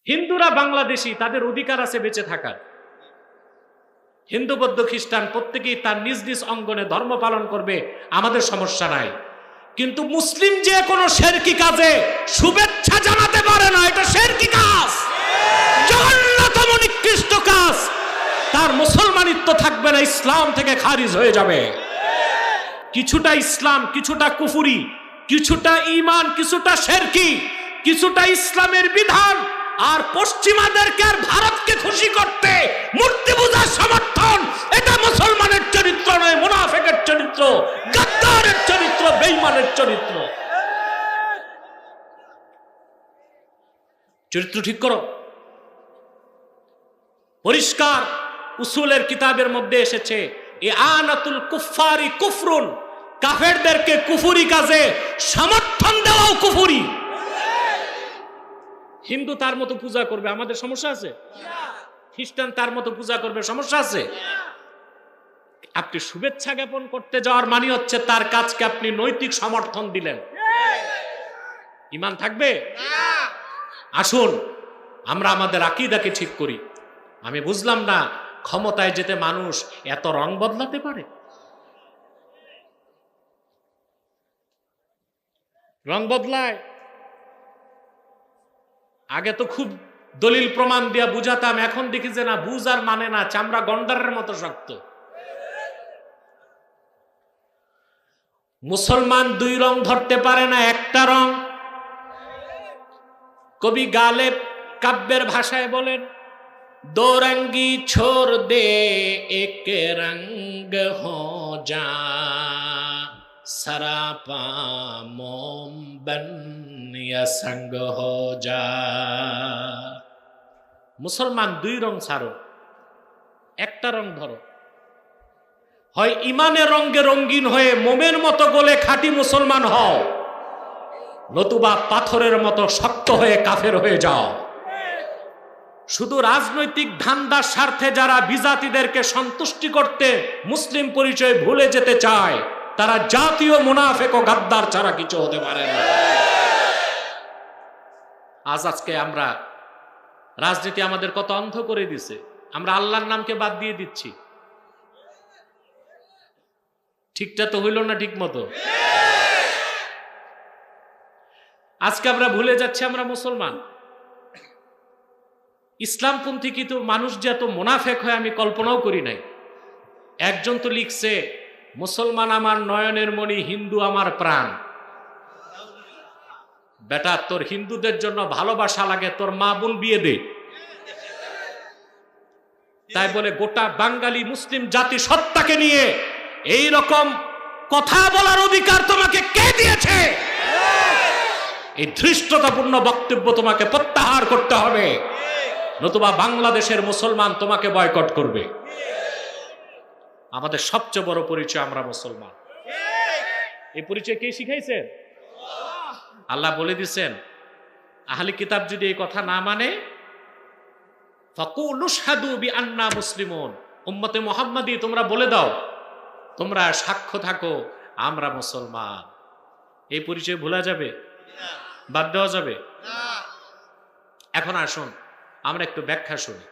হিন্দুরা বাংলাদেশি, তাদের অধিকার আছে বেঁচে থাকার। হিন্দু বৌদ্ধ খ্রিস্টান প্রত্যেকেই তার নিজ নিজ অঙ্গনে ধর্ম পালন করবে, আমাদের সমস্যা নাই। কিন্তু মুসলিম যে কোনো শিরকি কাজে শুভেচ্ছা জানাতে পারে না, এটা শিরকি কাজ, জঘন্যতম নিকৃষ্ট কাজ। তার মুসলমানিত্ব থাকবে না, ইসলাম থেকে খারিজ হয়ে যাবে। কিছুটা ইসলাম, কিছুটা কুফরি, কিছুটা ঈমান, কিছুটা শিরকি, কিছুটা ইসলামের বিধান, আর পশ্চিমাদেরকে আর ভারতকে খুশি করতে মূর্তি পূজার সমর্থন, এটা মুসলমানের চরিত্র নয়, মুনাফিকের চরিত্র, গাদ্দারের চরিত্র, বেঈমানের চরিত্র। চরিত্র ঠিক করো। পরিষ্কার উসুলের কিতাবের মধ্যে এসেছে, ইআনাতুল কুফফারি কুফরুন, কাফেরদেরকে কুফরি কাজে সমর্থন দেওয়াও কুফরি। হিন্দু তার মতো পূজা করবে, আমাদের সমস্যা আছে? খ্রিস্টান তার মতো পূজা করবে, সমস্যা আছে? আপনি শুভেচ্ছা জ্ঞাপন করতে যাওয়ার মানে হচ্ছে তার কাজকে আপনি নৈতিক সমর্থন দিলেন। ঈমান থাকবে? আসুন আমরা আমাদের আকীদাকে ঠিক করি। আমি বুঝলাম না ক্ষমতায় যেতে মানুষ এত রং বদলাতে পারে। রং বদলায়। আগে তো খুব দলিল প্রমাণ দিয়া বুঝাতাম, এখন দেখি যে না, বুঝ আর মানে না, চামড়া গন্ডারের মতো শক্ত। মুসলমান দুই রং ধরতে পারে না, একটা রং। কবি গালেব কাব্যের ভাষায় বলেন, দো রঙ্গি ছোড় দে এক রঙ্গ হো যা, সরাপা মোম বন ইয়া সঙ্গ হো যা। মুসলমান দুই রং ছাড়ো, একটা রং ধরো। হয় ইমানের রঙে রঙিন হয়ে মোমের মতো গলে খাঁটি মুসলমান হও, নতুবা পাথরের মতো শক্ত হয়ে কাফের হয়ে যাও। শুধু রাজনৈতিক ধান্দার স্বার্থে যারা বিজাতিদেরকে সন্তুষ্টি করতে মুসলিম পরিচয় ভুলে যেতে চায়, তারা জাতীয় মুনাফিক ও গাদ্দার ছাড়া কিছু হতে পারে না। আজকে আমরা রাজনীতি আমাদের কত অন্ধ করে দিছে, আমরা আল্লাহর নামকে বাদ দিয়ে দিচ্ছি। ঠিকটা তো হইল না ঠিক মতো। আজকে আমরা ভুলে যাচ্ছি আমরা মুসলমান। ইসলামপন্থী কিন্তু মানুষ যে এত মুনাফিক হয় আমি কল্পনাও করি নাই। একজন তো লিখছে, মুসলমান আমার নয়নের মণি, হিন্দু আমার প্রাণ। বেটা, তোর হিন্দুদের জন্য ভালোবাসা লাগে, তোর মা বোন বিয়ে দে। তাই বলে গোটা বাঙালি মুসলিম জাতি সত্তাকে নিয়ে এই রকম কথা বলার অধিকার তোমাকে কে দিয়েছে? এই ধৃষ্টতাপূর্ণ বক্তব্য তোমাকে প্রত্যাহার করতে হবে, নতুবা বাংলাদেশের মুসলমান তোমাকে বয়কট করবে। আমাদের সবচেয়ে বড় পরিচয় আমরা মুসলমান। এই পরিচয় কে শিখাইছে? আল্লাহ বলে দিচ্ছেন, আহলি কিতাব যদি এই কথা না মানে, ফাকুলু শাহাদু বিআন্না মুসলিমুন, উম্মতে মুহাম্মাদি তোমরা বলে দাও, তোমরা সাক্ষ্য থাকো আমরা মুসলমান। এই পরিচয় ভোলা যাবে? বাদ দেওয়া যাবে? এখন আসুন আমরা একটু ব্যাখ্যা শুনি।